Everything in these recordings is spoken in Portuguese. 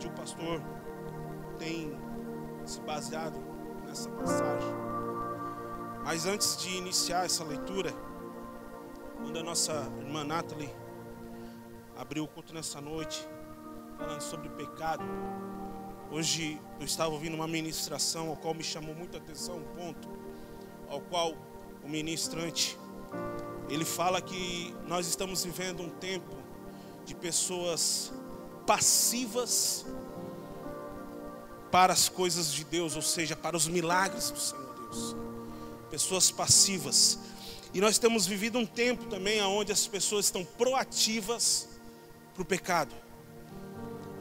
onde o pastor tem se baseado nessa passagem. Mas antes de iniciar essa leitura, quando a nossa irmã Nathalie abriu o culto nessa noite, falando sobre pecado, hoje eu estava ouvindo uma ministração ao qual me chamou muita atenção um ponto, ao qual o ministrante, ele fala que nós estamos vivendo um tempo de pessoas passivas para as coisas de Deus, ou seja, para os milagres do Senhor Deus. Pessoas passivas. E nós temos vivido um tempo também onde as pessoas estão proativas para o pecado.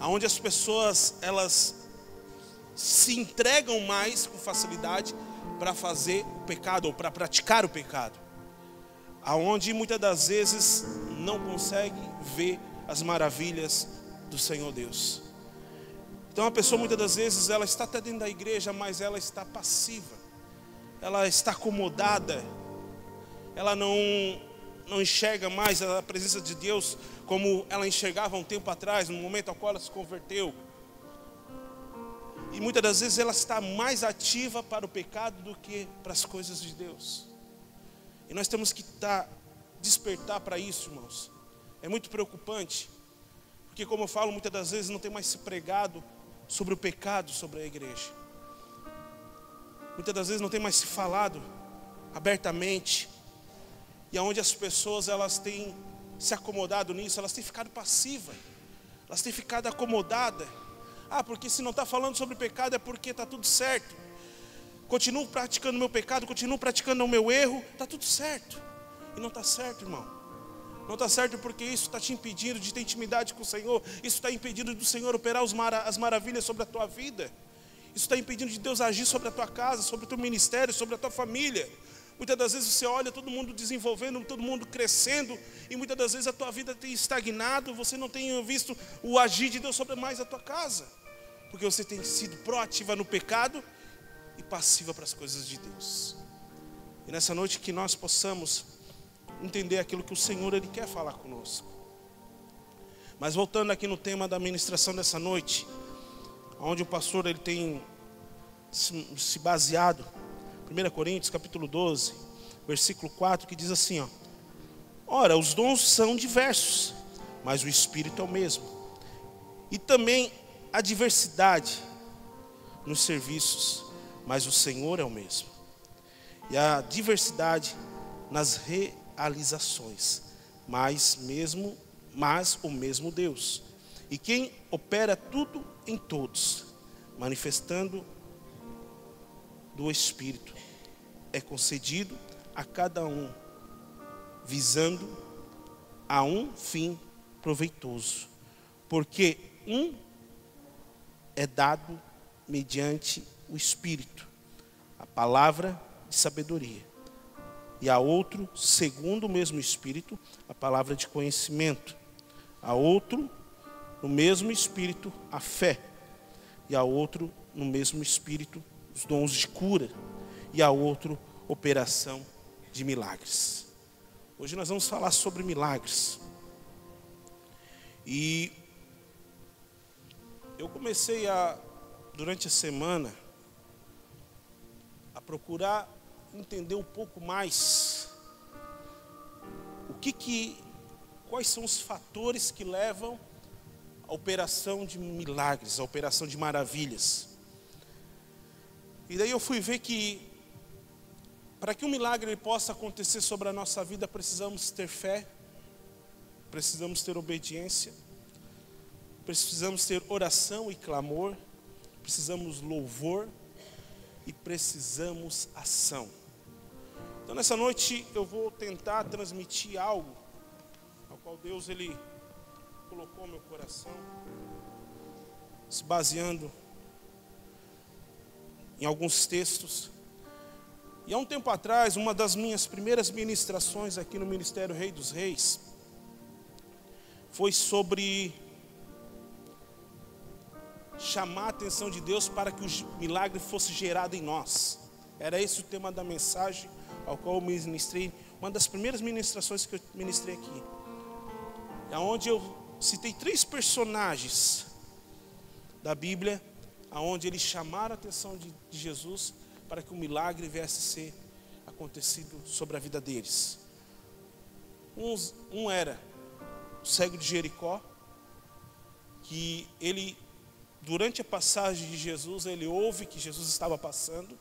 Onde as pessoas, elas se entregam mais com facilidade para fazer o pecado ou para praticar o pecado. Aonde muitas das vezes não consegue ver as maravilhas do Senhor Deus. Então a pessoa muitas das vezes ela está até dentro da igreja, mas ela está passiva. Ela está acomodada. Ela não enxerga mais a presença de Deus como ela enxergava um tempo atrás, no momento ao qual ela se converteu. E muitas das vezes ela está mais ativa para o pecado do que para as coisas de Deus. E nós temos que despertar para isso, irmãos. É muito preocupante, porque como eu falo, muitas das vezes não tem mais se pregado sobre o pecado sobre a igreja. Muitas das vezes não tem mais se falado abertamente. E aonde as pessoas elas têm se acomodado nisso, elas têm ficado passivas. Elas têm ficado acomodadas. Porque se não está falando sobre pecado é porque está tudo certo. Continuo praticando o meu pecado, continuo praticando o meu erro, está tudo certo. E não está certo, irmão. Não está certo porque isso está te impedindo de ter intimidade com o Senhor. Isso está impedindo do Senhor operar as maravilhas sobre a tua vida. Isso está impedindo de Deus agir sobre a tua casa, sobre o teu ministério, sobre a tua família. Muitas das vezes você olha todo mundo desenvolvendo, todo mundo crescendo, e muitas das vezes a tua vida tem estagnado, você não tem visto o agir de Deus sobre mais a tua casa, porque você tem sido proativa no pecado e passiva para as coisas de Deus. E nessa noite que nós possamos entender aquilo que o Senhor Ele quer falar conosco. Mas voltando aqui no tema da ministração dessa noite, onde o pastor ele tem se baseado, 1 Coríntios capítulo 12, versículo 4, que diz assim, ora, os dons são diversos, mas o Espírito é o mesmo. E também há diversidade nos serviços, mas o Senhor é o mesmo. E há diversidade nas realizações, mas o mesmo Deus. E quem opera tudo em todos, manifestando do Espírito, é concedido a cada um, visando a um fim proveitoso. Porque um é dado mediante o Espírito, a palavra de sabedoria, e a outro, segundo o mesmo Espírito, a palavra de conhecimento, a outro, no mesmo Espírito, a fé, e a outro, no mesmo Espírito, os dons de cura, e a outro, operação de milagres. Hoje nós vamos falar sobre milagres. E eu comecei durante a semana, a procurar entender um pouco mais quais são os fatores que levam à operação de milagres, à operação de maravilhas. E daí eu fui ver que para que um milagre possa acontecer sobre a nossa vida, precisamos ter fé, precisamos ter obediência, precisamos ter oração e clamor, precisamos louvor e precisamos ação. Então nessa noite eu vou tentar transmitir algo ao qual Deus Ele colocou no meu coração, se baseando em alguns textos. E há um tempo atrás, uma das minhas primeiras ministrações aqui no Ministério Rei dos Reis foi sobre chamar a atenção de Deus para que o milagre fosse gerado em nós. Era esse o tema da mensagem ao qual eu ministrei, uma das primeiras ministrações que eu ministrei aqui, onde eu citei 3 personagens da Bíblia, aonde eles chamaram a atenção de Jesus para que o milagre viesse a ser acontecido sobre a vida deles. Um era o cego de Jericó, que ele, durante a passagem de Jesus, ele ouve que Jesus estava passando,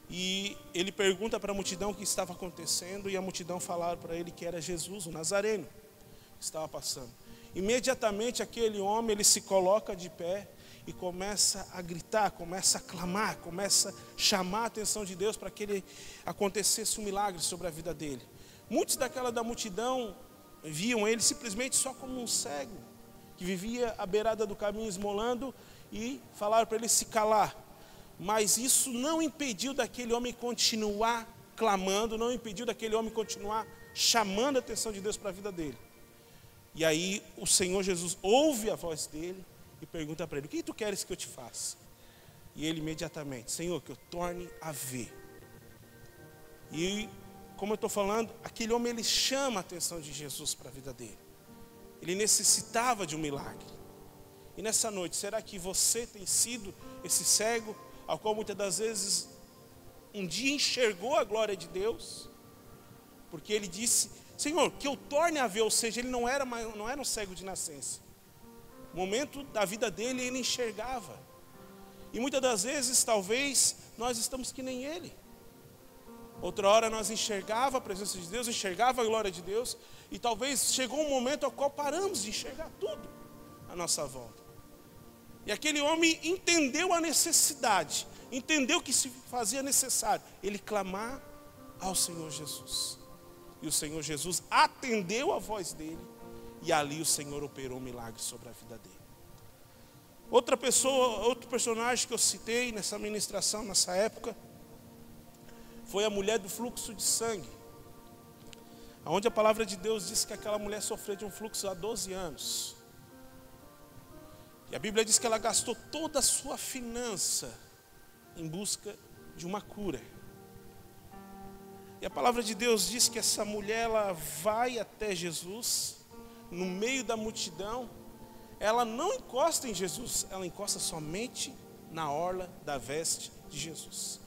e ele pergunta para a multidão o que estava acontecendo, e a multidão falaram para ele que era Jesus, o Nazareno, que estava passando. Imediatamente aquele homem, ele se coloca de pé e começa a gritar, começa a clamar, começa a chamar a atenção de Deus para que ele acontecesse um milagre sobre a vida dele. Muitos da multidão viam ele simplesmente só como um cego, que vivia à beirada do caminho esmolando, e falaram para ele se calar. Mas isso não impediu daquele homem continuar clamando, não impediu daquele homem continuar chamando a atenção de Deus para a vida dele. E aí o Senhor Jesus ouve a voz dele e pergunta para ele: o que tu queres que eu te faça? E ele imediatamente: Senhor, que eu torne a ver. E como eu estou falando, aquele homem, ele chama a atenção de Jesus para a vida dele. Ele necessitava de um milagre. E nessa noite, será que você tem sido esse cego, ao qual muitas das vezes um dia enxergou a glória de Deus? Porque ele disse: Senhor, que eu torne a ver. Ou seja, ele não era um cego de nascença. No momento da vida dele, ele enxergava. E muitas das vezes, talvez, nós estamos que nem ele. Outra hora nós enxergava a presença de Deus, enxergava a glória de Deus, e talvez chegou um momento ao qual paramos de enxergar tudo à nossa volta. E aquele homem entendeu a necessidade, entendeu que se fazia necessário ele clamar ao Senhor Jesus. E o Senhor Jesus atendeu a voz dele, e ali o Senhor operou um milagre sobre a vida dele. Outra pessoa, outro personagem que eu citei nessa ministração, nessa época, foi a mulher do fluxo de sangue, onde a palavra de Deus diz que aquela mulher sofreu de um fluxo há 12 anos. E a Bíblia diz que ela gastou toda a sua finança em busca de uma cura. E a palavra de Deus diz que essa mulher, ela vai até Jesus, no meio da multidão. Ela não encosta em Jesus, ela encosta somente na orla da veste de Jesus.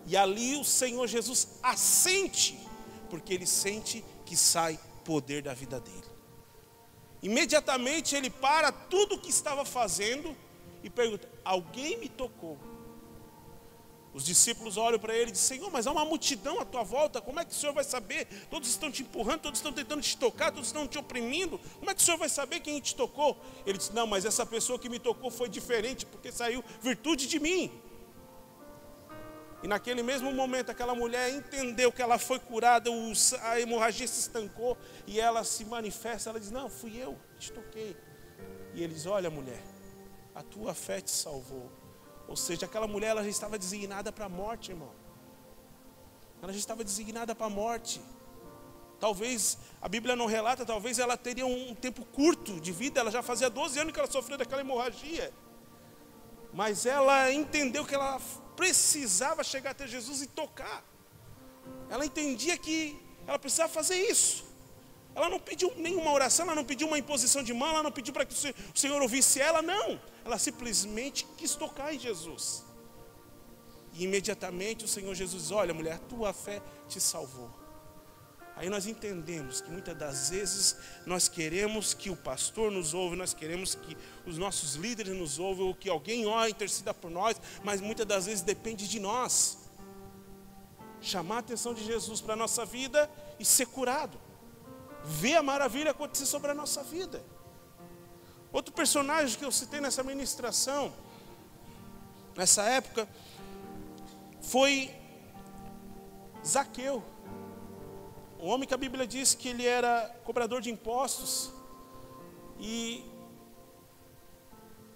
E ali o Senhor Jesus assente, porque ele sente que sai poder da vida dele. Imediatamente ele para tudo o que estava fazendo e pergunta: alguém me tocou? Os discípulos olham para ele e dizem: Senhor, mas há uma multidão à tua volta, como é que o Senhor vai saber? Todos estão te empurrando, todos estão tentando te tocar, todos estão te oprimindo. Como é que o Senhor vai saber quem te tocou? Ele diz: não, mas essa pessoa que me tocou foi diferente, porque saiu virtude de mim. E naquele mesmo momento aquela mulher entendeu que ela foi curada, a hemorragia se estancou e ela se manifesta, ela diz: não, fui eu, te toquei. E ele diz: olha, mulher, a tua fé te salvou. Ou seja, aquela mulher, ela já estava designada para a morte, irmão. Ela já estava designada para a morte. Talvez, a Bíblia não relata, talvez ela teria um tempo curto de vida. Ela já fazia 12 anos que ela sofreu daquela hemorragia. Mas ela entendeu que ela precisava chegar até Jesus e tocar. Ela entendia que ela precisava fazer isso. Ela não pediu nenhuma oração, ela não pediu uma imposição de mão, ela não pediu para que o Senhor ouvisse ela, não. Ela simplesmente quis tocar em Jesus. E imediatamente o Senhor Jesus diz: olha, mulher, a tua fé te salvou. Aí nós entendemos que muitas das vezes nós queremos que o pastor nos ouve, nós queremos que os nossos líderes nos ouvam, ou que alguém ore, interceda por nós, mas muitas das vezes depende de nós chamar a atenção de Jesus para a nossa vida e ser curado, ver a maravilha acontecer sobre a nossa vida. Outro personagem que eu citei nessa ministração, nessa época, foi Zaqueu. O homem que a Bíblia diz que ele era cobrador de impostos. E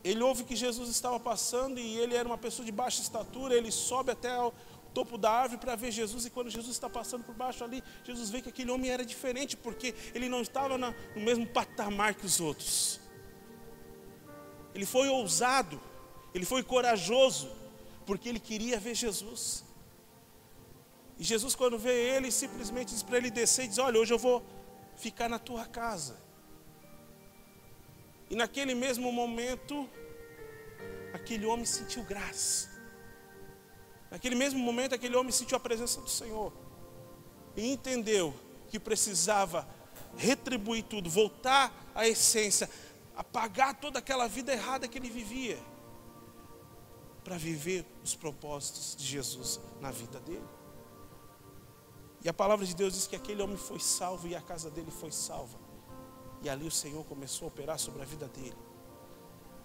ele ouve que Jesus estava passando e ele era uma pessoa de baixa estatura. Ele sobe até o topo da árvore para ver Jesus. E quando Jesus está passando por baixo ali, Jesus vê que aquele homem era diferente, porque ele não estava no mesmo patamar que os outros. Ele foi ousado, ele foi corajoso, porque ele queria ver Jesus. E Jesus, quando vê ele, simplesmente diz para ele descer e diz: olha, hoje eu vou ficar na tua casa. E naquele mesmo momento, aquele homem sentiu graça. Naquele mesmo momento, aquele homem sentiu a presença do Senhor. E entendeu que precisava retribuir tudo, voltar à essência, apagar toda aquela vida errada que ele vivia, para viver os propósitos de Jesus na vida dele. E a palavra de Deus diz que aquele homem foi salvo e a casa dele foi salva. E ali o Senhor começou a operar sobre a vida dele.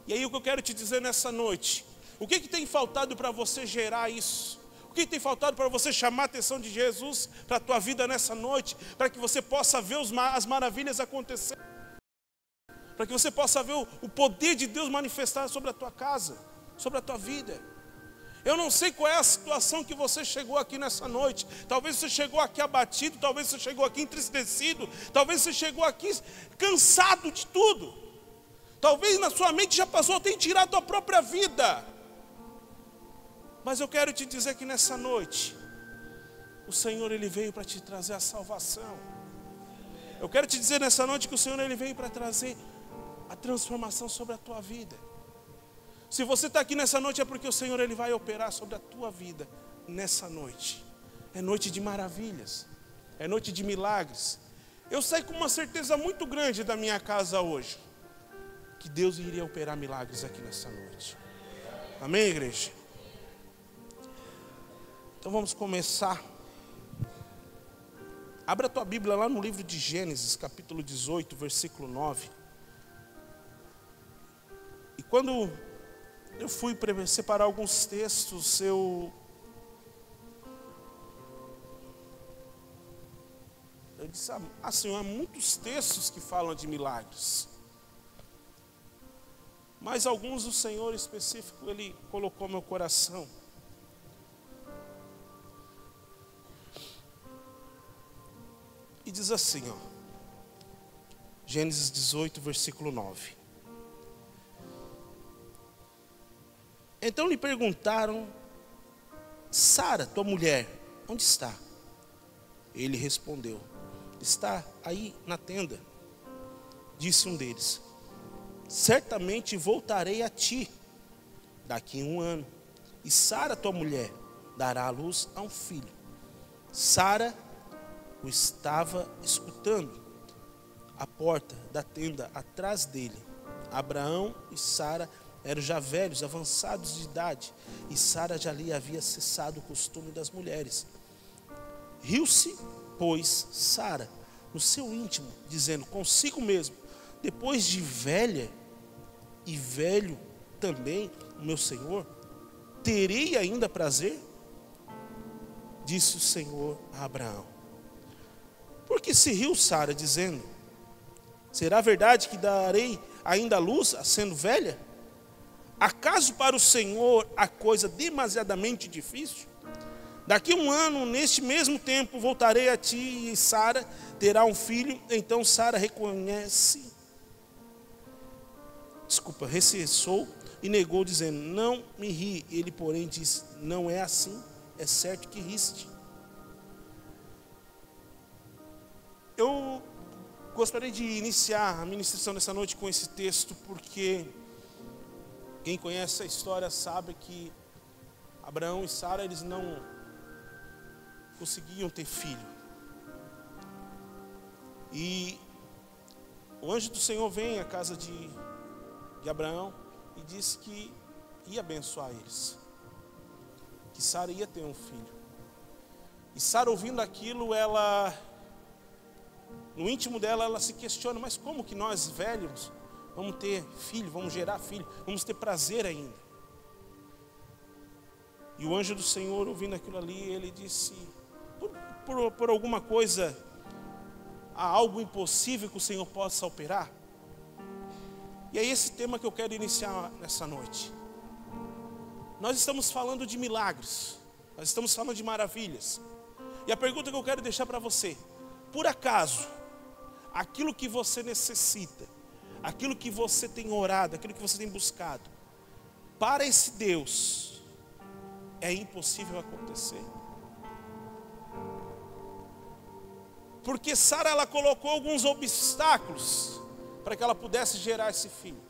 E aí o que eu quero te dizer nessa noite, o que tem faltado para você gerar isso? O que tem faltado para você chamar a atenção de Jesus para a tua vida nessa noite? Para que você possa ver as maravilhas acontecer. Para que você possa ver o poder de Deus manifestar sobre a tua casa, sobre a tua vida. Eu não sei qual é a situação que você chegou aqui nessa noite. Talvez você chegou aqui abatido, talvez você chegou aqui entristecido, talvez você chegou aqui cansado de tudo. Talvez na sua mente já passou a ter tirado a tua própria vida. Mas eu quero te dizer que nessa noite, o Senhor ele veio para te trazer a salvação. Eu quero te dizer nessa noite que o Senhor ele veio para trazer a transformação sobre a tua vida. Se você está aqui nessa noite é porque o Senhor ele vai operar sobre a tua vida nessa noite. É noite de maravilhas, é noite de milagres. Eu saí com uma certeza muito grande da minha casa hoje, que Deus iria operar milagres aqui nessa noite. Amém, igreja? Então vamos começar. Abra a tua Bíblia lá no livro de Gênesis, capítulo 18, versículo 9. E quando eu fui separar alguns textos, eu disse, Senhor, há muitos textos que falam de milagres. Mas alguns o Senhor específico, Ele colocou no meu coração. E diz assim, ó, Gênesis 18, versículo 9. Então lhe perguntaram, Sara, tua mulher, onde está? Ele respondeu, está aí na tenda. Disse um deles, certamente voltarei a ti daqui a 1 ano, e Sara, tua mulher, dará à luz a um filho. Sara o estava escutando à porta da tenda atrás dele. Abraão e Sara eram já velhos, avançados de idade, e Sara já lhe havia cessado o costume das mulheres. Riu-se, pois, Sara no seu íntimo, dizendo consigo mesmo, depois de velha e velho também o meu Senhor, terei ainda prazer? Disse o Senhor a Abraão. Porque se riu Sara, dizendo, será verdade que darei ainda luz, sendo velha? Acaso para o Senhor a coisa demasiadamente difícil? Daqui a 1 ano, neste mesmo tempo, voltarei a ti e Sara terá um filho. Então Sara recessou e negou, dizendo, não me ri. Ele, porém, disse, não é assim, é certo que riste. Eu gostaria de iniciar a ministração dessa noite com esse texto, porque quem conhece a história sabe que Abraão e Sara, eles não conseguiam ter filho. E o anjo do Senhor vem à casa de Abraão e disse que ia abençoar eles, que Sara ia ter um filho. E Sara, ouvindo aquilo, ela, no íntimo dela, ela se questiona, mas como que nós velhos vamos ter filho, vamos gerar filho, vamos ter prazer ainda? E o anjo do Senhor, ouvindo aquilo ali, ele disse, por alguma coisa, há algo impossível que o Senhor possa operar? E é esse tema que eu quero iniciar nessa noite. Nós estamos falando de milagres, nós estamos falando de maravilhas. E a pergunta que eu quero deixar para você, por acaso, aquilo que você necessita, aquilo que você tem orado, aquilo que você tem buscado, para esse Deus, é impossível acontecer? Porque Sara, ela colocou alguns obstáculos para que ela pudesse gerar esse filho.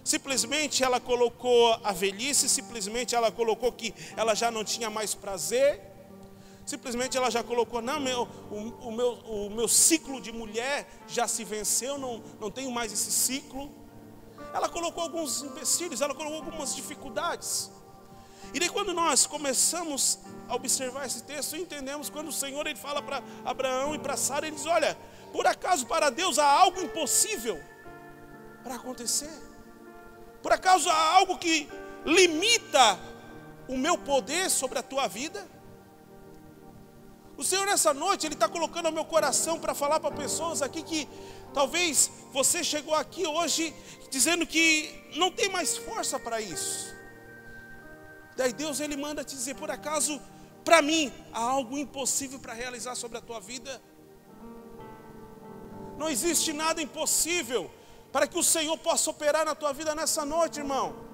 Simplesmente ela colocou a velhice, simplesmente ela colocou que ela já não tinha mais prazer, simplesmente ela já colocou, não, o meu ciclo de mulher já se venceu, não tenho mais esse ciclo. Ela colocou alguns empecilhos, ela colocou algumas dificuldades. E daí quando nós começamos a observar esse texto, entendemos quando o Senhor ele fala para Abraão e para Sara, ele diz, olha, por acaso para Deus há algo impossível para acontecer? Por acaso há algo que limita o meu poder sobre a tua vida? O Senhor nessa noite, Ele está colocando no meu coração para falar para pessoas aqui que talvez você chegou aqui hoje dizendo que não tem mais força para isso. Daí Deus Ele manda te dizer, por acaso para mim há algo impossível para realizar sobre a tua vida? Não existe nada impossível para que o Senhor possa operar na tua vida nessa noite, irmão.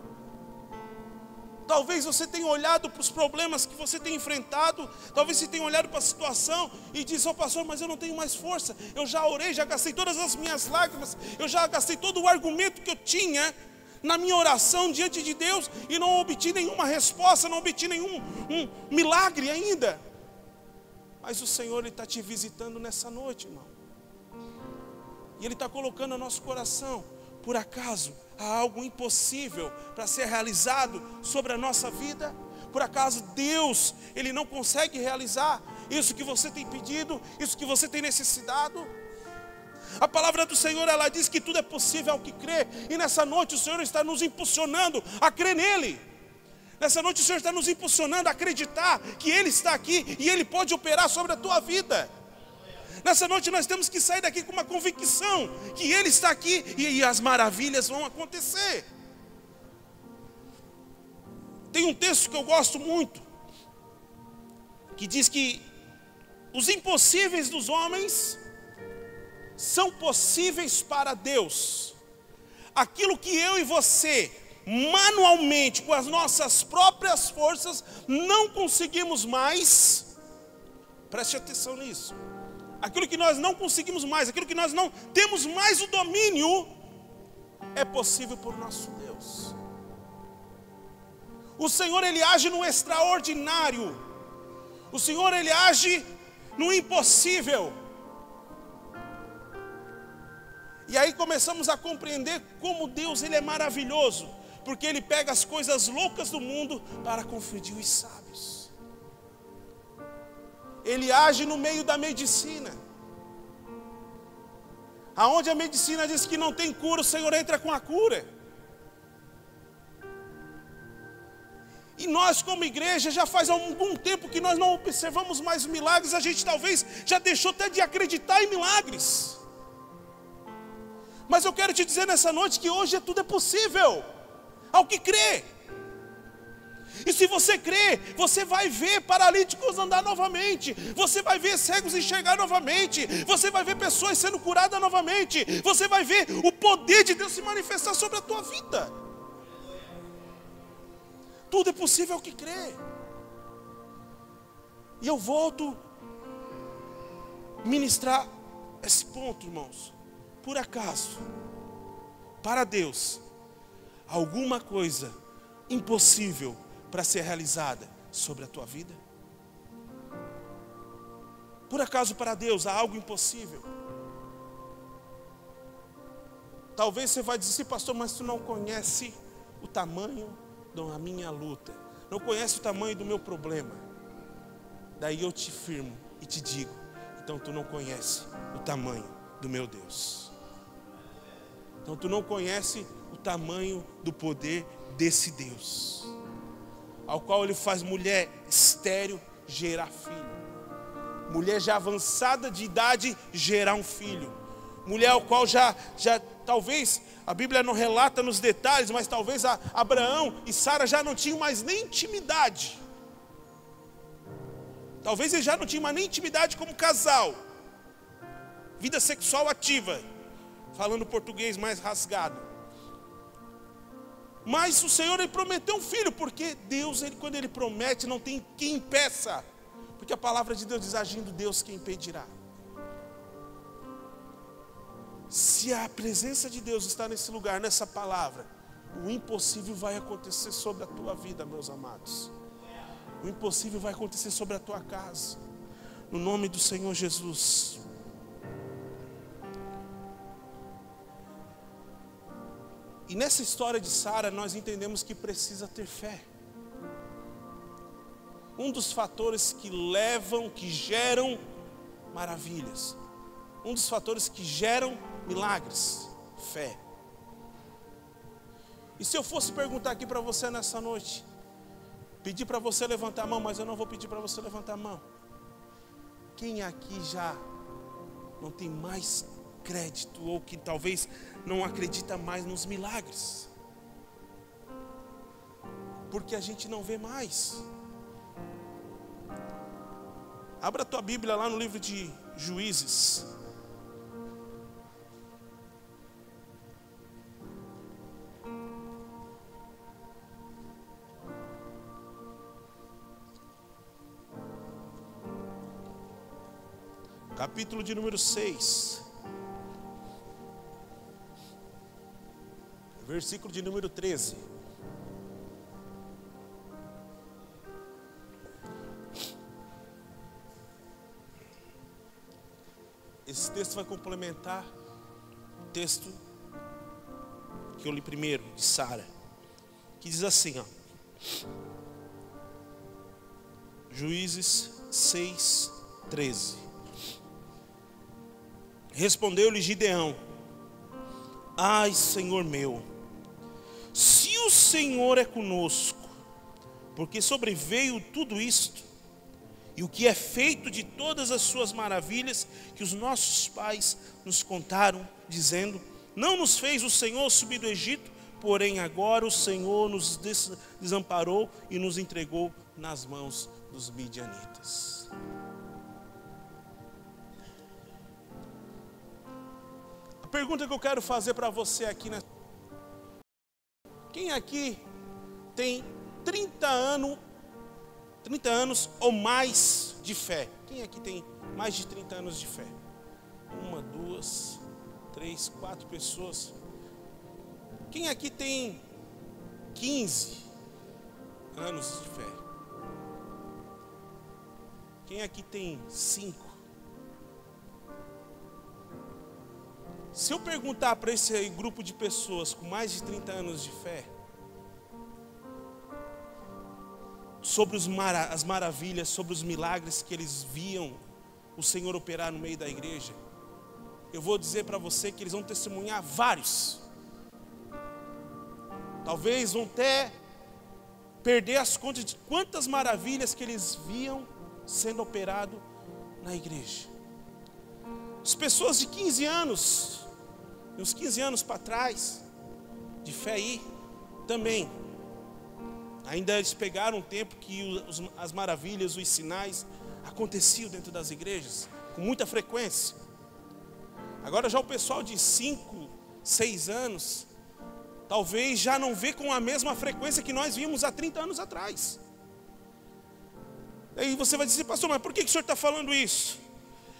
Talvez você tenha olhado para os problemas que você tem enfrentado, talvez você tenha olhado para a situação e disse, pastor, mas eu não tenho mais força, eu já orei, já gastei todas as minhas lágrimas, eu já gastei todo o argumento que eu tinha na minha oração diante de Deus e não obtive nenhuma resposta, não obtive nenhum milagre ainda. Mas o Senhor Ele está te visitando nessa noite, irmão. E Ele está colocando no nosso coração, por acaso há algo impossível para ser realizado sobre a nossa vida? Por acaso Deus, Ele não consegue realizar isso que você tem pedido, isso que você tem necessitado? A palavra do Senhor, ela diz que tudo é possível ao que crê. E nessa noite o Senhor está nos impulsionando a crer nele. Nessa noite o Senhor está nos impulsionando a acreditar que Ele está aqui e Ele pode operar sobre a tua vida. Nessa noite nós temos que sair daqui com uma convicção que Ele está aqui e as maravilhas vão acontecer. Tem um texto que eu gosto muito, que diz que os impossíveis dos homens são possíveis para Deus. Aquilo que eu e você, manualmente, com as nossas próprias forças, não conseguimos mais, preste atenção nisso. Aquilo que nós não conseguimos mais, aquilo que nós não temos mais o domínio, é possível por nosso Deus. O Senhor Ele age no extraordinário. O Senhor Ele age no impossível. E aí começamos a compreender como Deus Ele é maravilhoso, porque Ele pega as coisas loucas do mundo para confundir os sábios. Ele age no meio da medicina. Aonde a medicina diz que não tem cura, o Senhor entra com a cura. E nós como igreja, já faz algum tempo que nós não observamos mais milagres. A gente talvez já deixou até de acreditar em milagres. Mas eu quero te dizer nessa noite que hoje tudo é possível ao que crê. E se você crê, você vai ver paralíticos andar novamente, você vai ver cegos enxergar novamente, você vai ver pessoas sendo curadas novamente, você vai ver o poder de Deus se manifestar sobre a tua vida. Tudo é possível ao que crê. E eu volto a ministrar esse ponto, irmãos. Por acaso, para Deus, alguma coisa impossível para ser realizada sobre a tua vida? Por acaso para Deus há algo impossível? Talvez você vai dizer assim, pastor, mas tu não conhece o tamanho da minha luta, não conhece o tamanho do meu problema. Daí eu te firmo e te digo, então tu não conhece o tamanho do meu Deus. Então tu não conhece o tamanho do poder desse Deus, ao qual Ele faz mulher estéril gerar filho, mulher já avançada de idade gerar um filho, mulher ao qual já talvez, a Bíblia não relata nos detalhes, mas talvez Abraão e Sara já não tinham mais nem intimidade. Talvez eles já não tinham mais nem intimidade como casal, vida sexual ativa, falando português mais rasgado. Mas o Senhor Ele prometeu um filho, porque Deus, quando Ele promete, não tem quem impeça. Porque a palavra de Deus diz, agindo Deus, quem impedirá? Se a presença de Deus está nesse lugar, nessa palavra, o impossível vai acontecer sobre a tua vida, meus amados. O impossível vai acontecer sobre a tua casa. No nome do Senhor Jesus. E nessa história de Sara, nós entendemos que precisa ter fé. Um dos fatores que levam, que geram maravilhas. Um dos fatores que geram milagres. Fé. E se eu fosse perguntar aqui para você nessa noite, pedir para você levantar a mão, mas eu não vou pedir para você levantar a mão. Quem aqui já não tem mais crédito, ou que talvez não acredita mais nos milagres? Porque a gente não vê mais. Abra a tua Bíblia lá no livro de Juízes. Capítulo de número 6. Versículo de número 13. Esse texto vai complementar o texto que eu li primeiro, de Sara, que diz assim, ó. Juízes 6, 13. Respondeu-lhe Gideão: ai, Senhor meu, se o Senhor é conosco, porque sobreveio tudo isto, e o que é feito de todas as suas maravilhas que os nossos pais nos contaram, dizendo: não nos fez o Senhor subir do Egito, porém agora o Senhor nos desamparou e nos entregou nas mãos dos midianitas. A pergunta que eu quero fazer para você aqui, né? Quem aqui tem 30 anos ou mais de fé? Quem aqui tem mais de 30 anos de fé? 1, 2, 3, 4 pessoas. Quem aqui tem 15 anos de fé? Quem aqui tem 5? Se eu perguntar para esse aí, grupo de pessoas com mais de 30 anos de fé, sobre as maravilhas, sobre os milagres que eles viam o Senhor operar no meio da igreja, eu vou dizer para você que eles vão testemunhar vários. Talvez vão até perder as contas de quantas maravilhas que eles viam sendo operado na igreja. As pessoas de 15 anos, uns 15 anos para trás, de fé aí, também. Ainda eles pegaram um tempo que as maravilhas, os sinais aconteciam dentro das igrejas, com muita frequência. Agora já o pessoal de 5, 6 anos, talvez já não vê com a mesma frequência que nós vimos há 30 anos atrás. Aí você vai dizer: pastor, mas por que o senhor está falando isso?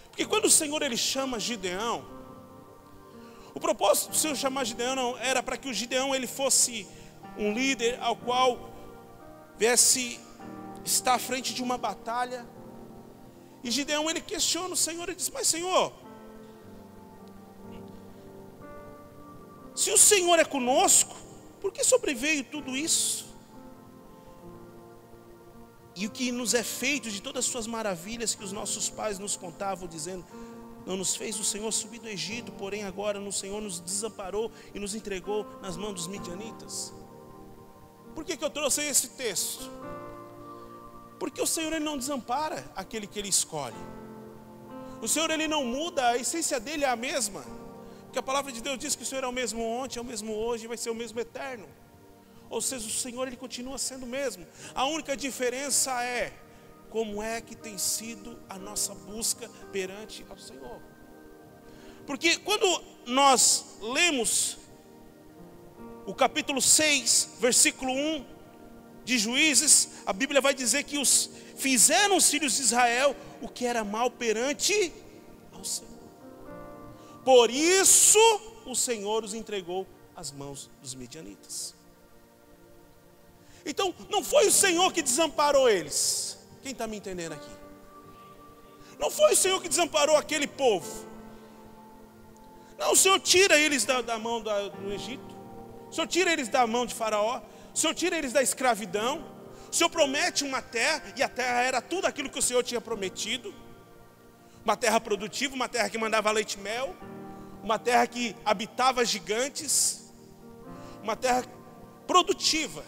Porque quando o Senhor ele chama Gideão, o propósito do Senhor chamar Gideão não era para que o Gideão ele fosse um líder ao qual viesse estar à frente de uma batalha. E Gideão ele questiona o Senhor e diz: mas Senhor, se o Senhor é conosco, por que sobreveio tudo isso? E o que nos é feito de todas as suas maravilhas que os nossos pais nos contavam, dizendo: não nos fez o Senhor subir do Egito, porém agora o Senhor nos desamparou e nos entregou nas mãos dos midianitas. Por que eu trouxe esse texto? Porque o Senhor ele não desampara aquele que ele escolhe. O Senhor ele não muda, a essência dele é a mesma. Porque a palavra de Deus diz que o Senhor é o mesmo ontem, é o mesmo hoje e vai ser o mesmo eterno. Ou seja, o Senhor ele continua sendo o mesmo. A única diferença é como é que tem sido a nossa busca perante ao Senhor. Porque quando nós lemos o capítulo 6, versículo 1 de Juízes, a Bíblia vai dizer que fizeram os filhos de Israel o que era mal perante ao Senhor. Por isso o Senhor os entregou às mãos dos midianitas. Então, não foi o Senhor que desamparou eles. Quem está me entendendo aqui? Não foi o Senhor que desamparou aquele povo. Não, o Senhor tira eles da mão do Egito. O Senhor tira eles da mão de Faraó. O Senhor tira eles da escravidão. O Senhor promete uma terra, e a terra era tudo aquilo que o Senhor tinha prometido. Uma terra produtiva, uma terra que mandava leite e mel. Uma terra que habitava gigantes. Uma terra produtiva.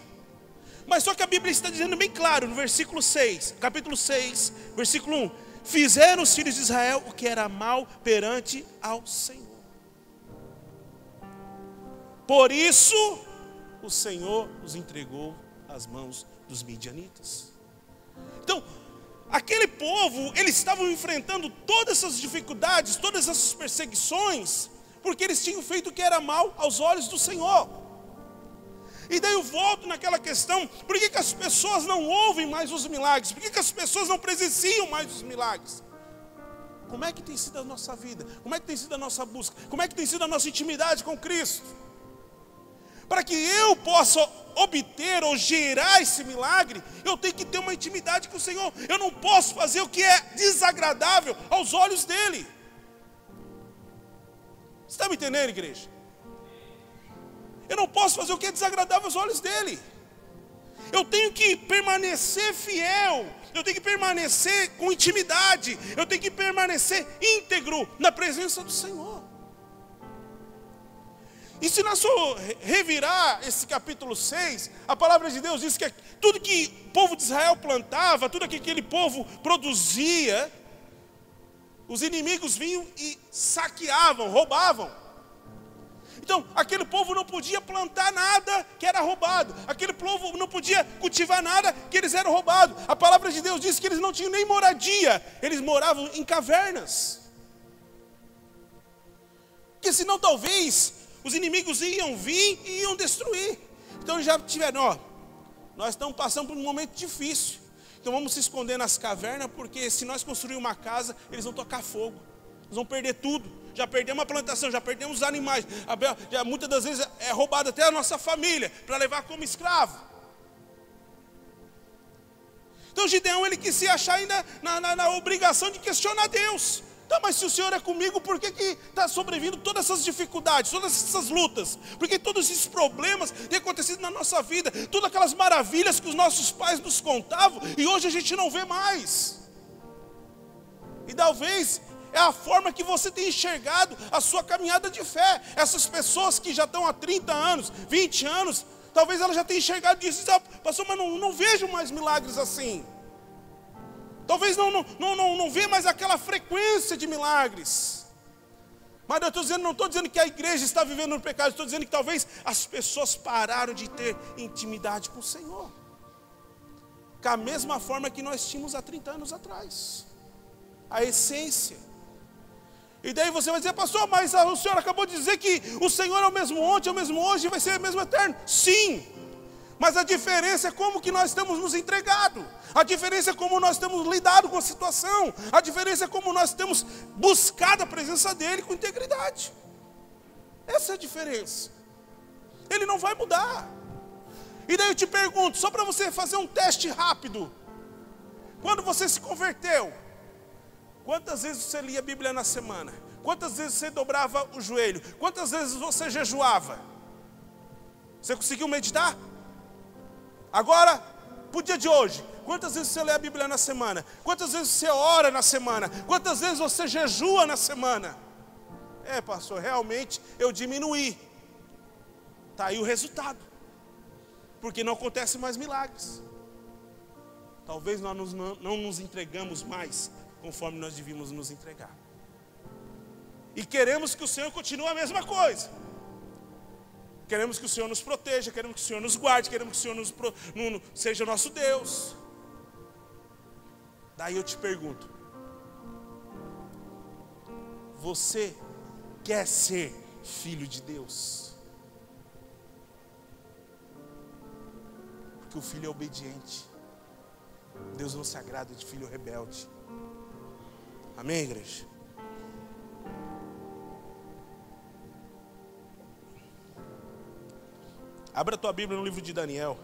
Mas só que a Bíblia está dizendo bem claro, no versículo 6, capítulo 6, versículo 1. Fizeram os filhos de Israel o que era mal perante ao Senhor. Por isso, o Senhor os entregou às mãos dos midianitas. Então, aquele povo, eles estavam enfrentando todas essas dificuldades, todas essas perseguições, porque eles tinham feito o que era mal aos olhos do Senhor. E daí eu volto naquela questão, por que as pessoas não ouvem mais os milagres? Por que as pessoas não presenciam mais os milagres? Como é que tem sido a nossa vida? Como é que tem sido a nossa busca? Como é que tem sido a nossa intimidade com Cristo? Para que eu possa obter ou gerar esse milagre, eu tenho que ter uma intimidade com o Senhor. Eu não posso fazer o que é desagradável aos olhos dEle. Você está me entendendo, igreja? Eu não posso fazer o que é desagradável aos olhos dEle. Eu tenho que permanecer fiel. Eu tenho que permanecer com intimidade. Eu tenho que permanecer íntegro na presença do Senhor. E se nós for revirar esse capítulo 6, a palavra de Deus diz que tudo que o povo de Israel plantava, tudo que aquele povo produzia, os inimigos vinham e saqueavam, roubavam. Então, aquele povo não podia plantar nada que era roubado. Aquele povo não podia cultivar nada que eles eram roubados. A palavra de Deus diz que eles não tinham nem moradia. Eles moravam em cavernas. Porque senão talvez os inimigos iam vir e iam destruir. Então já tiveram, nós estamos passando por um momento difícil. Então vamos se esconder nas cavernas, porque se nós construirmos uma casa, eles vão tocar fogo. Nós vamos perder tudo. Já perdemos a plantação, já perdemos os animais. Muitas das vezes é roubado até a nossa família para levar como escravo. Então Gideão, ele quis se achar ainda na obrigação de questionar Deus. Tá, mas se o Senhor é comigo, por que está sobrevindo todas essas dificuldades, todas essas lutas? Por que todos esses problemas têm acontecido na nossa vida? Todas aquelas maravilhas que os nossos pais nos contavam e hoje a gente não vê mais. E talvez é a forma que você tem enxergado a sua caminhada de fé. Essas pessoas que já estão há 30 anos, 20 anos, talvez elas já tenham enxergado isso. Pastor, mas não vejo mais milagres assim. Talvez não vê mais aquela frequência de milagres. Mas não estou dizendo que a igreja está vivendo no pecado. Estou dizendo que talvez as pessoas pararam de ter intimidade com o Senhor. Da mesma forma que nós tínhamos há 30 anos atrás. A essência. E daí você vai dizer, pastor, mas o senhor acabou de dizer que o Senhor é o mesmo ontem, é o mesmo hoje e vai ser o mesmo eterno. Sim, mas a diferença é como que nós temos nos entregado. A diferença é como nós temos lidado com a situação. A diferença é como nós temos buscado a presença dEle com integridade. Essa é a diferença. Ele não vai mudar. E daí eu te pergunto, só para você fazer um teste rápido. Quando você se converteu, quantas vezes você lia a Bíblia na semana? Quantas vezes você dobrava o joelho? Quantas vezes você jejuava? Você conseguiu meditar? Agora, para o dia de hoje, quantas vezes você lê a Bíblia na semana? Quantas vezes você ora na semana? Quantas vezes você jejua na semana? Pastor, realmente eu diminuí. Está aí o resultado. Porque não acontece mais milagres. Talvez nós não nos entregamos mais conforme nós devíamos nos entregar. E queremos que o Senhor continue a mesma coisa. Queremos que o Senhor nos proteja, queremos que o Senhor nos guarde, queremos que o Senhor seja nosso Deus. Daí eu te pergunto, você quer ser filho de Deus? Porque o filho é obediente. Deus não se agrada de filho rebelde. Amém, igreja? Abra a tua Bíblia no livro de Daniel.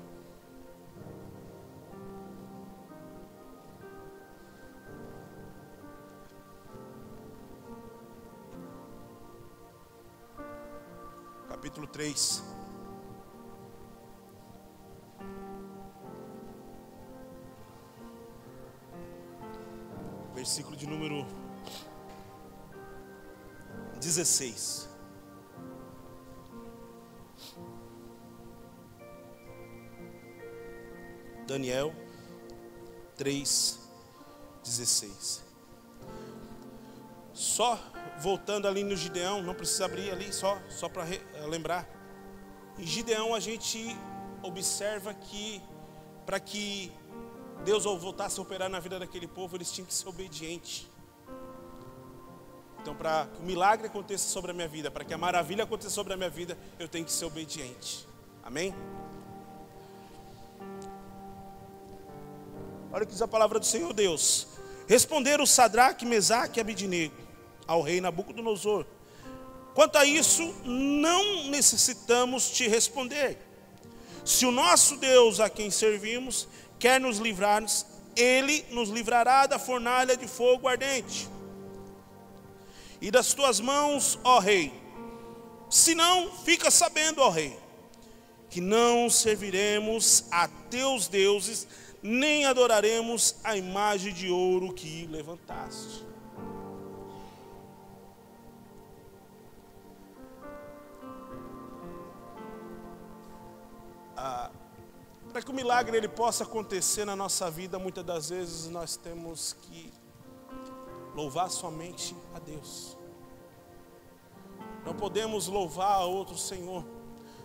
capítulo 3. Versículo de número 16. Daniel 3:16. Só voltando ali no Gideão, não precisa abrir ali, só para lembrar. Em Gideão a gente observa que para que Deus voltasse a operar na vida daquele povo, eles tinham que ser obedientes. Então, para que o milagre aconteça sobre a minha vida, para que a maravilha aconteça sobre a minha vida, eu tenho que ser obediente. Amém? Olha o que diz a palavra do Senhor Deus. Responderam Sadraque, Mesaque e Abidnego ao rei Nabucodonosor: quanto a isso, não necessitamos te responder. Se o nosso Deus, a quem servimos, quer nos livrar, Ele nos livrará da fornalha de fogo ardente e das tuas mãos, ó rei. Se não, fica sabendo, ó rei, que não serviremos a teus deuses, nem adoraremos a imagem de ouro que levantaste. Para que o milagre ele possa acontecer na nossa vida, muitas das vezes nós temos que louvar somente a Deus. Não podemos louvar a outro Senhor,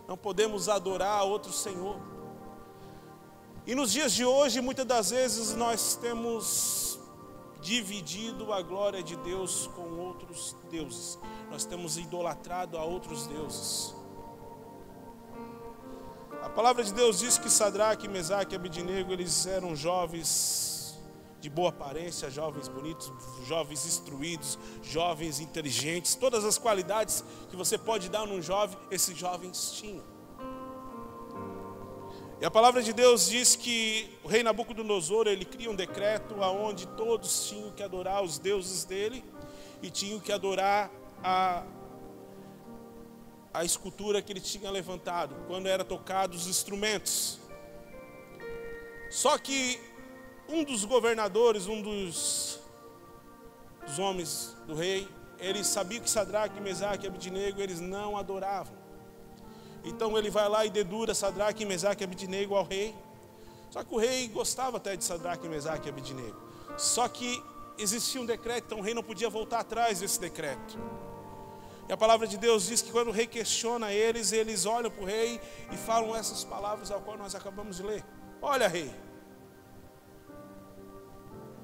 não podemos adorar a outro Senhor. E nos dias de hoje, muitas das vezes nós temos dividido a glória de Deus com outros deuses. Nós temos idolatrado a outros deuses. A palavra de Deus diz que Sadraque, Mesaque e Abidnego, eles eram jovens de boa aparência, jovens bonitos, jovens instruídos, jovens inteligentes. Todas as qualidades que você pode dar num jovem, esses jovens tinham. E a palavra de Deus diz que o rei Nabucodonosor, ele cria um decreto onde todos tinham que adorar os deuses dele e tinham que adorar a escultura que ele tinha levantado, quando era tocado os instrumentos. Só que um dos governadores, um dos homens do rei, ele sabia que Sadraque, Mesaque e Abidnego, eles não adoravam. Então ele vai lá e dedura Sadraque, Mesaque e Abidnego ao rei. Só que o rei gostava até de Sadraque, Mesaque e Abidnego. Só que existia um decreto, então o rei não podia voltar atrás desse decreto. E a palavra de Deus diz que quando o rei questiona eles, eles olham para o rei e falam essas palavras ao qual nós acabamos de ler. Olha, rei,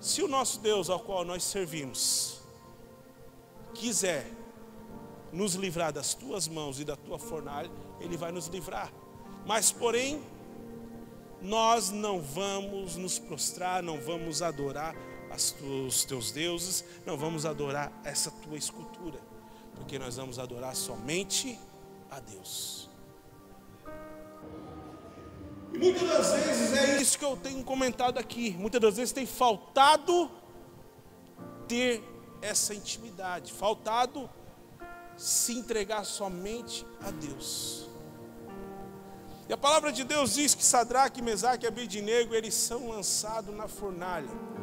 se o nosso Deus ao qual nós servimos quiser nos livrar das tuas mãos e da tua fornalha, Ele vai nos livrar. Mas porém, nós não vamos nos prostrar, não vamos adorar os teus deuses, não vamos adorar essa tua escultura, porque nós vamos adorar somente a Deus. E muitas das vezes é isso que eu tenho comentado aqui. Muitas das vezes tem faltado ter essa intimidade, faltado se entregar somente a Deus. E a palavra de Deus diz que Sadraque, Mesaque e Abidnego, eles são lançados na fornalha.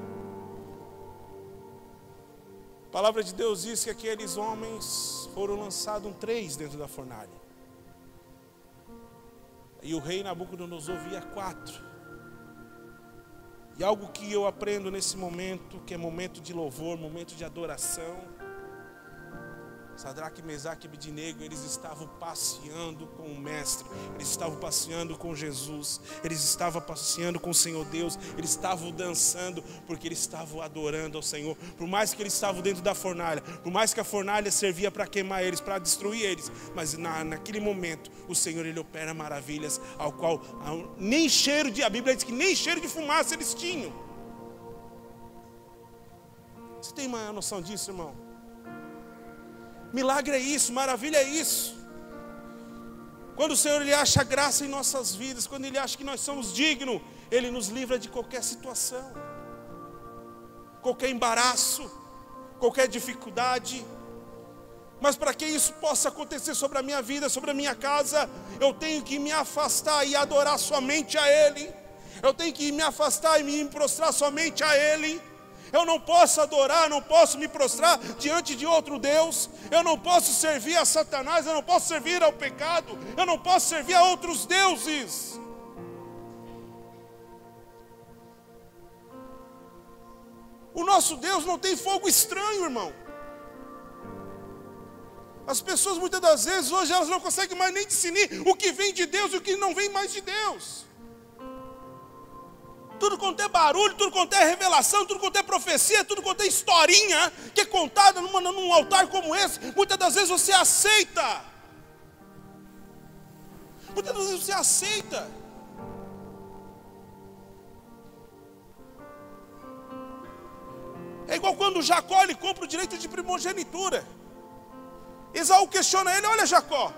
A palavra de Deus diz que aqueles homens foram lançados 3 dentro da fornalha. E o rei Nabucodonosor via 4. E algo que eu aprendo nesse momento, que é momento de louvor, momento de adoração. Sadraque, Mesaque e Abidnego, eles estavam passeando com o Mestre, eles estavam passeando com Jesus, eles estavam passeando com o Senhor Deus, eles estavam dançando, porque eles estavam adorando ao Senhor. Por mais que eles estavam dentro da fornalha, por mais que a fornalha servia para queimar eles, para destruir eles, mas naquele momento, o Senhor, Ele opera maravilhas, ao qual nem cheiro de, a Bíblia diz que nem cheiro de fumaça eles tinham. Você tem uma noção disso, irmão? Milagre é isso, maravilha é isso. Quando o Senhor Ele acha graça em nossas vidas, quando Ele acha que nós somos dignos, Ele nos livra de qualquer situação, qualquer embaraço, qualquer dificuldade. Mas para que isso possa acontecer sobre a minha vida, sobre a minha casa, eu tenho que me afastar e adorar somente a Ele. Eu tenho que me afastar e me prostrar somente a Ele. Eu não posso adorar, não posso me prostrar diante de outro Deus. Eu não posso servir a Satanás, eu não posso servir ao pecado. Eu não posso servir a outros deuses. O nosso Deus não tem fogo estranho, irmão. As pessoas muitas das vezes hoje elas não conseguem mais nem discernir o que vem de Deus e o que não vem mais de Deus. Tudo quanto é barulho, tudo quanto é revelação, tudo quanto é profecia, tudo quanto é historinha que é contada num altar como esse, muitas das vezes você aceita. Muitas das vezes você aceita. É igual quando Jacó ele compra o direito de primogenitura. Esaú questiona ele: olha, Jacó,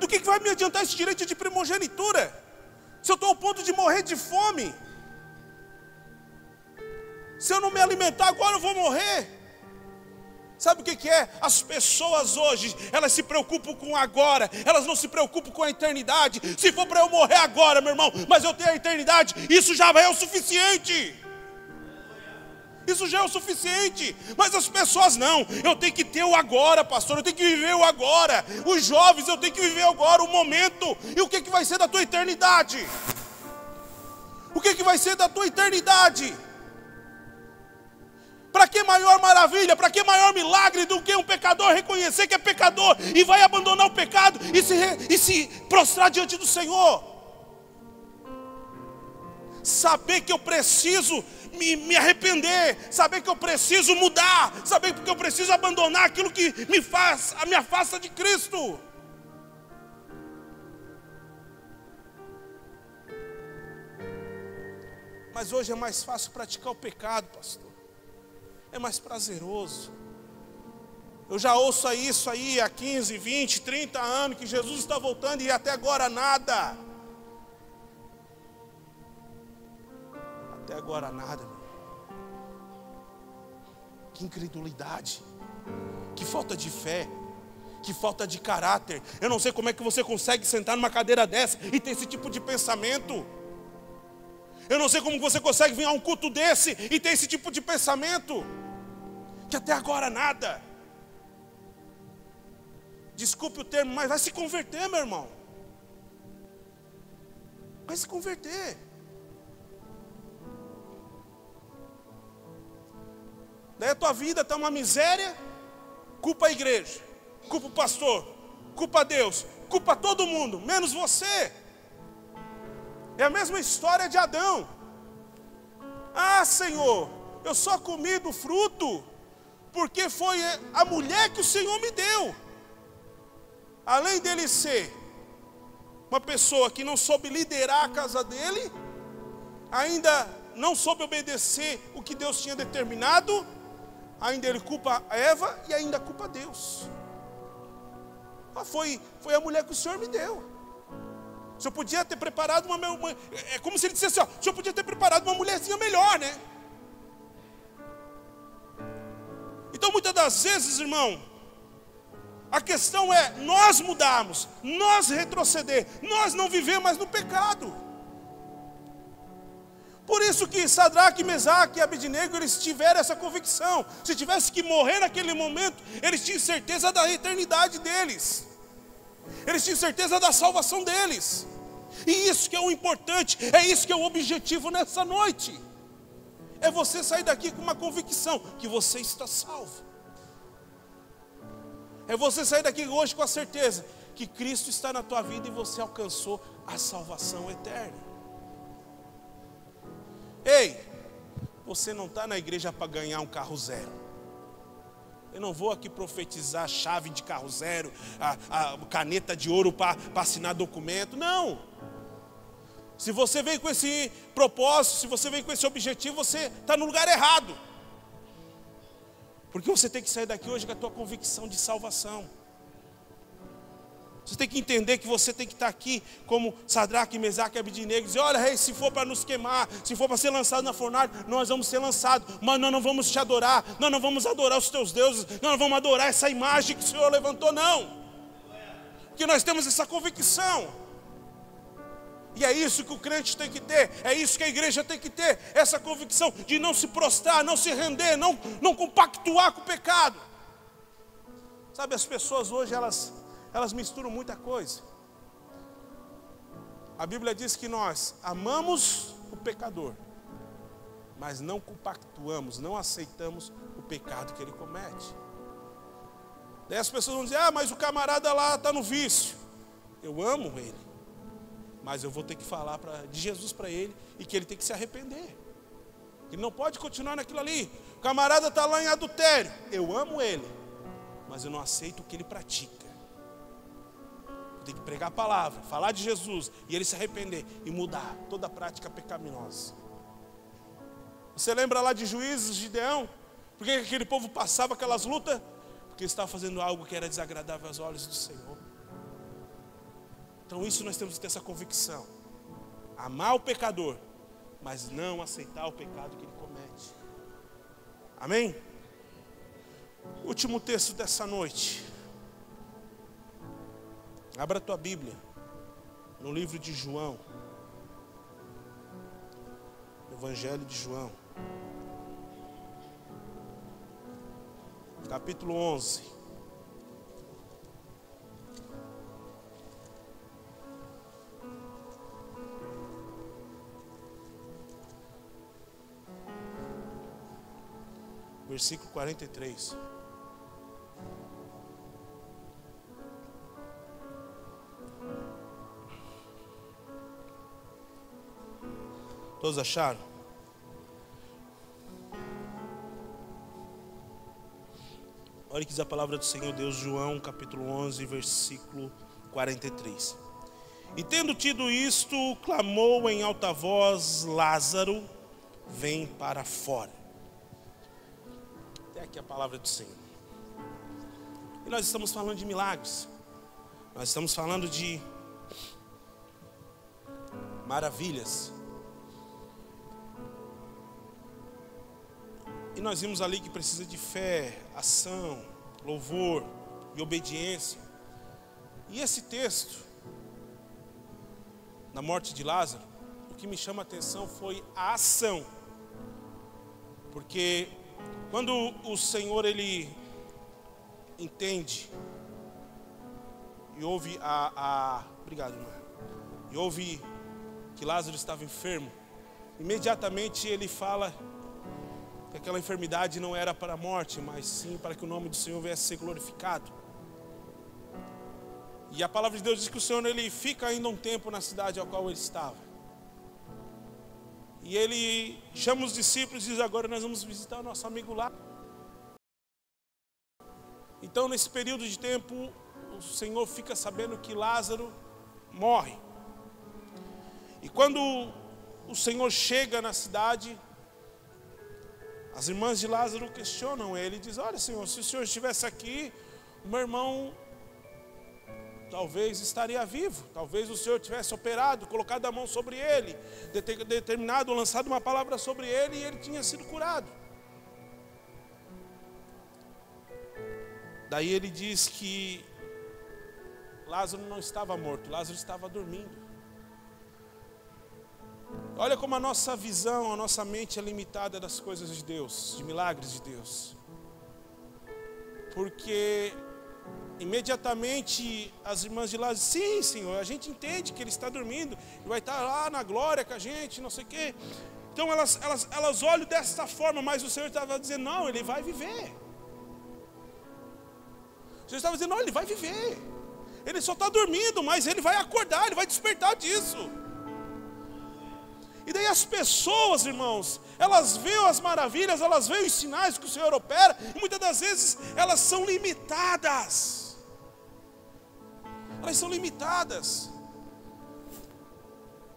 do que vai me adiantar esse direito de primogenitura? Se eu estou ao ponto de morrer de fome, se eu não me alimentar agora eu vou morrer. Sabe o que é? As pessoas hoje, elas se preocupam com agora, elas não se preocupam com a eternidade. Se for para eu morrer agora, meu irmão, mas eu tenho a eternidade, isso já é o suficiente. Isso já é o suficiente. Mas as pessoas não. Eu tenho que ter o agora, pastor. Eu tenho que viver o agora. Os jovens, eu tenho que viver agora, o momento. E o que vai ser da tua eternidade? O que vai ser da tua eternidade? Para que maior maravilha, para que maior milagre do que um pecador reconhecer que é pecador e vai abandonar o pecado e se prostrar diante do Senhor? Saber que eu preciso me arrepender, saber que eu preciso mudar, saber que eu preciso abandonar aquilo que me afasta de Cristo. Mas hoje é mais fácil praticar o pecado, pastor. É mais prazeroso. Eu já ouço isso aí há 15, 20, 30 anos, que Jesus está voltando e até agora nada. Até agora nada, meu. Que incredulidade, que falta de fé, que falta de caráter. Eu não sei como é que você consegue sentar numa cadeira dessa e ter esse tipo de pensamento. Eu não sei como você consegue vir a um culto desse e ter esse tipo de pensamento. Que até agora nada. Desculpe o termo, mas vai se converter, meu irmão. Vai se converter. Daí a tua vida está uma miséria, culpa a igreja, culpa o pastor, culpa Deus, culpa todo mundo, menos você. É a mesma história de Adão. Ah, Senhor, eu só comi do fruto porque foi a mulher que o Senhor me deu. Além dele ser uma pessoa que não soube liderar a casa dele, ainda não soube obedecer o que Deus tinha determinado, ainda ele culpa a Eva e ainda culpa Deus. Foi a mulher que o Senhor me deu. O Senhor podia ter preparado uma... É como se ele dissesse assim, ó, o Senhor podia ter preparado uma mulherzinha melhor, né? Então muitas das vezes, irmão, a questão é nós mudarmos, nós retroceder, nós não viver mais no pecado. Por isso que Sadraque, Mesaque e Abednego, eles tiveram essa convicção. Se tivesse que morrer naquele momento, eles tinham certeza da eternidade deles. Eles tinham certeza da salvação deles. E isso que é o importante, é isso que é o objetivo nessa noite. É você sair daqui com uma convicção que você está salvo. É você sair daqui hoje com a certeza que Cristo está na tua vida e você alcançou a salvação eterna. Ei, você não está na igreja para ganhar um carro zero. Eu não vou aqui profetizar chave de carro zero, a caneta de ouro para assinar documento, não. Se você vem com esse propósito, se você vem com esse objetivo, você está no lugar errado. Porque você tem que sair daqui hoje com a tua convicção de salvação. Você tem que entender que você tem que estar aqui como Sadraque, Mesaque e Abidnego, e dizer: olha, rei, se for para nos queimar, se for para ser lançado na fornalha, nós vamos ser lançados, mas nós não vamos te adorar, nós não vamos adorar os teus deuses, nós não vamos adorar essa imagem que o Senhor levantou, não. Porque nós temos essa convicção. E é isso que o crente tem que ter, é isso que a igreja tem que ter, essa convicção de não se prostrar, não se render, não compactuar com o pecado. Sabe, as pessoas hoje, elas misturam muita coisa. A Bíblia diz que nós amamos o pecador, mas não compactuamos, não aceitamos o pecado que ele comete. Daí as pessoas vão dizer: ah, mas o camarada lá está no vício. Eu amo ele, mas eu vou ter que falar de Jesus para ele, e que ele tem que se arrepender. Ele não pode continuar naquilo ali. O camarada está lá em adultério. Eu amo ele, mas eu não aceito o que ele pratica. Tem que pregar a palavra, falar de Jesus, e ele se arrepender e mudar toda a prática pecaminosa. Você lembra lá de Juízes, Gideão? Por que aquele povo passava aquelas lutas? Porque estava fazendo algo que era desagradável aos olhos do Senhor. Então isso nós temos que ter essa convicção. Amar o pecador, mas não aceitar o pecado que ele comete. Amém? Último texto dessa noite. Abra a tua Bíblia no livro de João, Evangelho de João, capítulo 11. Versículo 43. Todos acharam? Olha o que diz a palavra do Senhor Deus, João capítulo 11, versículo 43. E tendo tido isto, clamou em alta voz: Lázaro, vem para fora. Até aqui a palavra do Senhor. E nós estamos falando de milagres. Nós estamos falando de maravilhas. E nós vimos ali que precisa de fé, ação, louvor e obediência. E esse texto, na morte de Lázaro, o que me chama a atenção foi a ação. Porque quando o Senhor, ele entende e ouve obrigado, irmão. E ouve que Lázaro estava enfermo, imediatamente ele fala que aquela enfermidade não era para a morte, mas sim para que o nome do Senhor viesse a ser glorificado. E a palavra de Deus diz que o Senhor, ele fica ainda um tempo na cidade ao qual ele estava. E ele chama os discípulos e diz: agora nós vamos visitar o nosso amigo lá. Então, nesse período de tempo, o Senhor fica sabendo que Lázaro morre. E quando o Senhor chega na cidade, as irmãs de Lázaro questionam ele e dizem: olha, Senhor, se o Senhor estivesse aqui, o meu irmão talvez estaria vivo. Talvez o Senhor tivesse operado, colocado a mão sobre ele, determinado, lançado uma palavra sobre ele, e ele tinha sido curado. Daí ele diz que Lázaro não estava morto, Lázaro estava dormindo. Olha como a nossa visão, a nossa mente é limitada das coisas de Deus, de milagres de Deus. Porque imediatamente as irmãs de Lázaro: sim, Senhor, a gente entende que ele está dormindo, ele vai estar lá na glória com a gente, não sei o quê. Então elas olham dessa forma, mas o Senhor estava dizendo: não, ele vai viver. O Senhor estava dizendo: não, ele vai viver. Ele só está dormindo, mas ele vai acordar, ele vai despertar disso. E daí as pessoas, irmãos, elas veem as maravilhas, elas veem os sinais que o Senhor opera, e muitas das vezes elas são limitadas. Elas são limitadas.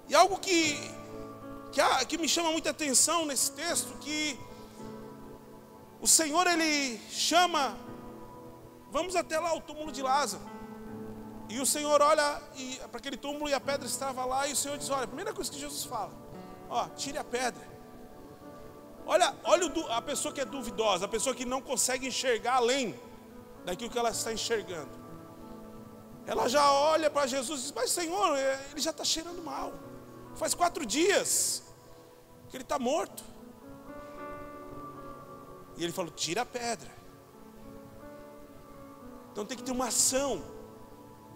E algo que me chama muita atenção nesse texto, que o Senhor, ele chama: vamos até lá o túmulo de Lázaro. E o Senhor olha para aquele túmulo e a pedra estava lá. E o Senhor diz, olha, a primeira coisa que Jesus fala, ó, tire a pedra. Olha a pessoa que é duvidosa, a pessoa que não consegue enxergar além daquilo que ela está enxergando. Ela já olha para Jesus e diz, mas Senhor, ele já está cheirando mal. Faz 4 dias que ele está morto. E ele falou, tira a pedra. Então tem que ter uma ação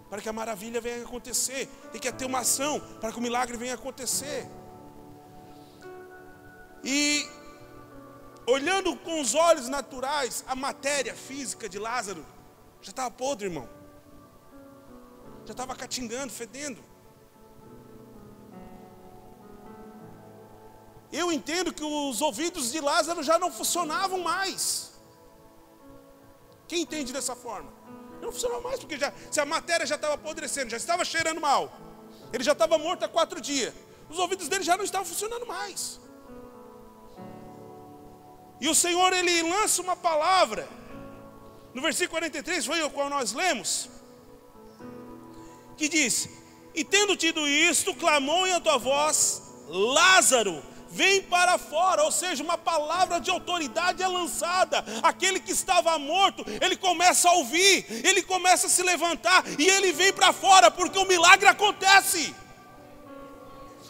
para que a maravilha venha acontecer. Tem que ter uma ação para que o milagre venha acontecer. E olhando com os olhos naturais, a matéria física de Lázaro já estava podre, irmão. Já estava catingando, fedendo. Eu entendo que os ouvidos de Lázaro já não funcionavam mais. Quem entende dessa forma? Não funcionava mais, porque se a matéria já estava apodrecendo, já estava cheirando mal, ele já estava morto há 4 dias, os ouvidos dele já não estavam funcionando mais. E o Senhor, ele lança uma palavra, no versículo 43, foi o qual nós lemos, que diz, e tendo tido isto, clamou em alta voz, Lázaro, vem para fora. Ou seja, uma palavra de autoridade é lançada. Aquele que estava morto, ele começa a ouvir, ele começa a se levantar, e ele vem para fora, porque o milagre acontece.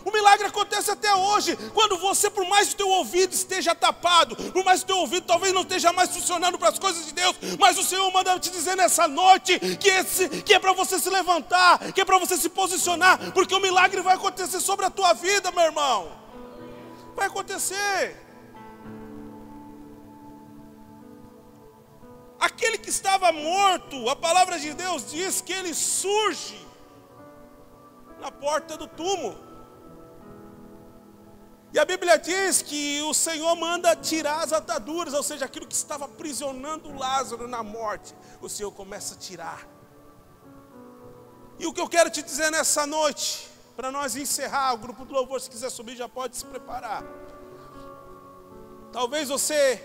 O milagre acontece até hoje, quando você, por mais que o teu ouvido esteja tapado, por mais que o teu ouvido talvez não esteja mais funcionando para as coisas de Deus, mas o Senhor manda te dizer nessa noite, que é para você se levantar, que é para você se posicionar, porque o milagre vai acontecer sobre a tua vida, meu irmão. Vai acontecer. Aquele que estava morto, a palavra de Deus diz que ele surge na porta do túmulo. E a Bíblia diz que o Senhor manda tirar as ataduras, ou seja, aquilo que estava aprisionando Lázaro na morte, o Senhor começa a tirar. E o que eu quero te dizer nessa noite, para nós encerrar, o grupo do louvor, se quiser subir, já pode se preparar. Talvez você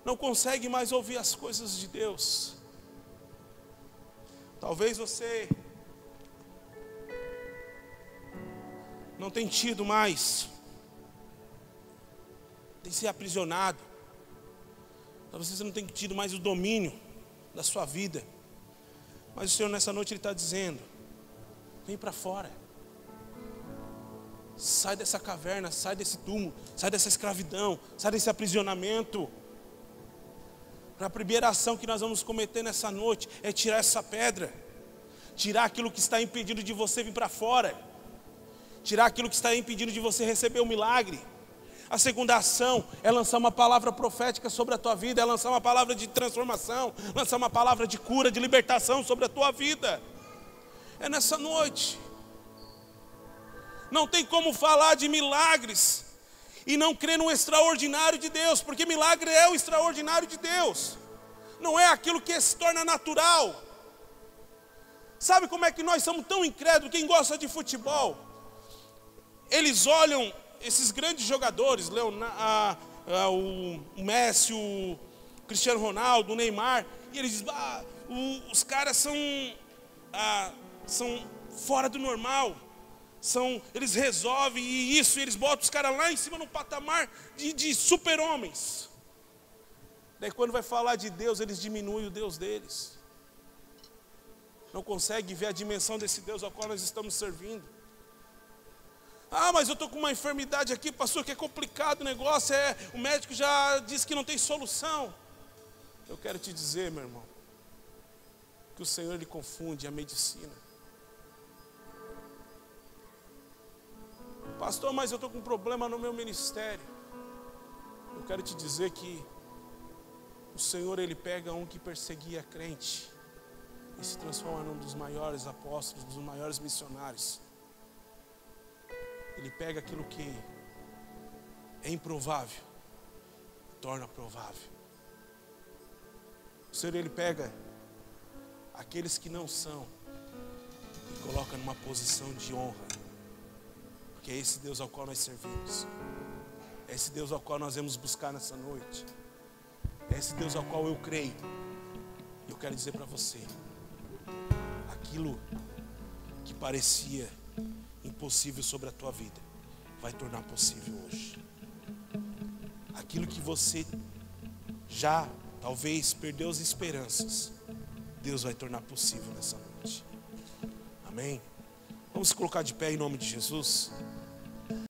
não consegue mais ouvir as coisas de Deus. Talvez você não tem tido mais, tem se aprisionado. Talvez você não tenha tido mais o domínio da sua vida. Mas o Senhor nessa noite Ele está dizendo, vem para fora. Sai dessa caverna, sai desse túmulo, sai dessa escravidão, sai desse aprisionamento. A primeira ação que nós vamos cometer nessa noite é tirar essa pedra. Tirar aquilo que está impedindo de você vir para fora. Tirar aquilo que está impedindo de você receber o milagre. A segunda ação é lançar uma palavra profética sobre a tua vida, é lançar uma palavra de transformação, lançar uma palavra de cura, de libertação sobre a tua vida. É nessa noite. Não tem como falar de milagres e não crer no extraordinário de Deus, porque milagre é o extraordinário de Deus. Não é aquilo que se torna natural. Sabe como é que nós somos tão incrédulos? Quem gosta de futebol, eles olham esses grandes jogadores, o Messi, o Cristiano Ronaldo, o Neymar, e eles dizem, os caras são fora do normal, eles resolvem isso, eles botam os caras lá em cima no patamar de super-homens. Daí quando vai falar de Deus, eles diminuem o Deus deles. Não conseguem ver a dimensão desse Deus ao qual nós estamos servindo. Mas eu estou com uma enfermidade aqui, pastor, que é complicado o negócio, o médico já disse que não tem solução. Eu quero te dizer, meu irmão, que o Senhor Ele confunde a medicina. Pastor, mas eu estou com um problema no meu ministério. Eu quero te dizer que o Senhor Ele pega um que perseguia crente e se transforma num dos maiores apóstolos, dos maiores missionários. Ele pega aquilo que é improvável e torna provável. O Senhor Ele pega aqueles que não são e coloca numa posição de honra. Porque é esse Deus ao qual nós servimos. É esse Deus ao qual nós vamos buscar nessa noite. É esse Deus ao qual eu creio. E eu quero dizer para você, aquilo que parecia impossível sobre a tua vida vai tornar possível hoje. Aquilo que você já talvez perdeu as esperanças, Deus vai tornar possível nessa noite. Amém? Vamos se colocar de pé em nome de Jesus.